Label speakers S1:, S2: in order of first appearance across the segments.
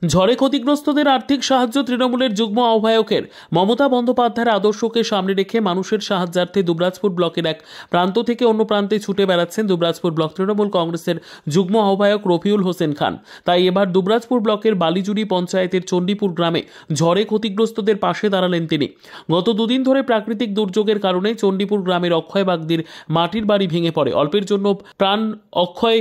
S1: ঝড়ে ক্ষতিগ্রস্তদের আর্থিক সাহায্য তৃণমূলের যুগ্ম আহ্বায়কের মমতা বন্দ্যোপাধ্যায়ের আদর্শকে সামনে রেখে মানুষের সাহায্যার্থে দুবরাজপুর ব্লকের এক প্রান্ত থেকে অন্য প্রান্তে ছুটে বেড়াচ্ছেন দুবরাজপুর ব্লক তৃণমূল কংগ্রেসের যুগ্ম আহ্বায়ক রফিউল হোসেন খান। তাই এবার দুবরাজপুর ব্লকের বালিজুড়ি পঞ্চায়েতের চণ্ডীপুর গ্রামে ঝড়ে ক্ষতিগ্রস্তদের পাশে দাঁড়ালেন তিনি। গত দুদিন ধরে প্রাকৃতিক দুর্যোগের কারণে চণ্ডীপুর গ্রামের অক্ষয় বাগদির মাটির বাড়ি ভেঙে পড়ে। অল্পের জন্য প্রাণ অক্ষয়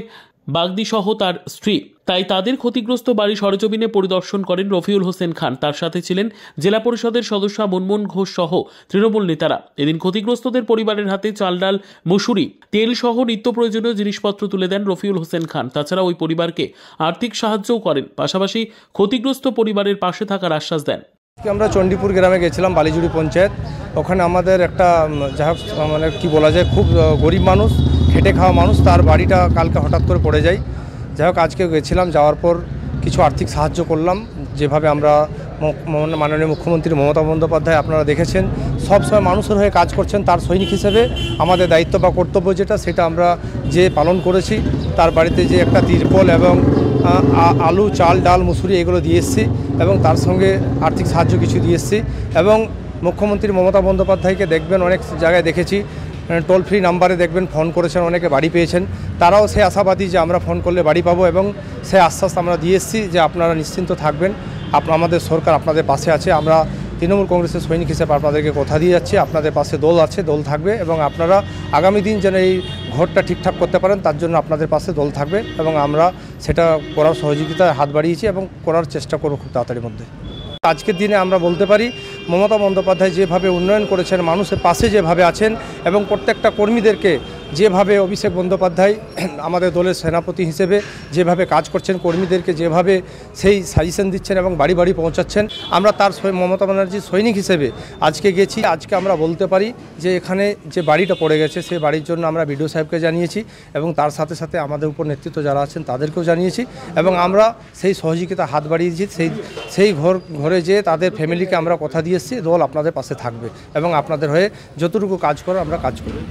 S1: বাগদি সহ তার স্ত্রী। তাই তাদের ক্ষতিগ্রস্ত বাড়ি সরেজমিনে পরিদর্শন করেন রফিউল হোসেন খান। তার সাথে ছিলেন জেলা পরিষদের সদস্য মুনমুন ঘোষ সহ তৃণমূল নেতারা। এদিন ক্ষতিগ্রস্তদের পরিবারের হাতে চাল, ডাল, মুসুরি, তেল সহ নিত্য প্রয়োজনীয় জিনিসপত্র তুলে দেন রফিউল হোসেন খান। তাছাড়া ওই পরিবারকে আর্থিক সাহায্যও করেন, পাশাপাশি ক্ষতিগ্রস্ত পরিবারের পাশে থাকার আশ্বাস দেন।
S2: আমরা চণ্ডীপুর গ্রামে গেছিলাম, বালিজুড়ি পঞ্চায়েত। ওখানে আমাদের একটা মানে কি বলা যায়, খুব গরিব মানুষ, খেটে খাওয়া মানুষ, তার বাড়িটা কালকে হঠাৎ করে পড়ে যায়। যাই হোক, আজকে গেছিলাম, যাওয়ার পর কিছু আর্থিক সাহায্য করলাম। যেভাবে আমরা মাননীয় মুখ্যমন্ত্রী মমতা বন্দ্যোপাধ্যায় আপনারা দেখেছেন সবসময় মানুষের হয়ে কাজ করছেন, তার সৈনিক হিসেবে আমাদের দায়িত্ব বা কর্তব্য যেটা সেটা আমরা যে পালন করেছি। তার বাড়িতে যে একটা তিরপল এবং আলু, চাল, ডাল, মুসুরি এগুলো দিয়ে এসেছি এবং তার সঙ্গে আর্থিক সাহায্য কিছু দিয়ে এসেছি। এবং মুখ্যমন্ত্রী মমতা বন্দ্যোপাধ্যায়কে দেখবেন, অনেক জায়গায় দেখেছি টোল ফ্রি নাম্বারে দেখবেন ফোন করেছেন, অনেকে বাড়ি পেয়েছেন। তারাও সে আশাবাদী যে আমরা ফোন করলে বাড়ি পাবো এবং সে আশ্বাস আমরা দিয়ে এসেছি যে আপনারা নিশ্চিন্ত থাকবেন, আমাদের সরকার আপনাদের পাশে আছে। আমরা তৃণমূল কংগ্রেসের সৈনিক হিসেবে আপনাদেরকে কথা দিয়ে যাচ্ছি, আপনাদের পাশে দল আছে, দল থাকবে এবং আপনারা আগামী দিন যেন এই ঘরটা ঠিকঠাক করতে পারেন তার জন্য আপনাদের পাশে দল থাকবে এবং আমরা সেটা করার সহযোগিতায় হাত বাড়িয়েছি এবং করার চেষ্টা করব খুব তাড়াতাড়ির মধ্যে। আজকের দিনে আমরা বলতে পারি মমতা বন্দ্যোপাধ্যায় যেভাবে উন্নয়ন করেছেন, মানুষের পাশে যেভাবে আছেন এবং প্রত্যেকটা কর্মীদেরকে যেভাবে অভিষেক বন্দ্যোপাধ্যায় আমাদের দলের সেনাপতি হিসেবে যেভাবে কাজ করছেন, কর্মীদেরকে যেভাবে সেই সাজেশন দিচ্ছেন এবং বাড়ি বাড়ি পৌঁছাচ্ছেন, আমরা তার মমতা ব্যানার্জির সৈনিক হিসেবে আজকে গেছি। আজকে আমরা বলতে পারি যে এখানে যে বাড়িটা পড়ে গেছে সেই বাড়ির জন্য আমরা বিডিও সাহেবকে জানিয়েছি এবং তার সাথে সাথে আমাদের উপর নেতৃত্ব যারা আছেন তাদেরকেও জানিয়েছি এবং আমরা সেই সহযোগিতা হাত বাড়িয়েছি। সেই ঘরে যেয়ে তাদের ফ্যামিলিকে আমরা কথা দিয়ে এসেছি, দল আপনাদের পাশে থাকবে এবং আপনাদের হয়ে যতটুকু কাজ করো আমরা কাজ করি।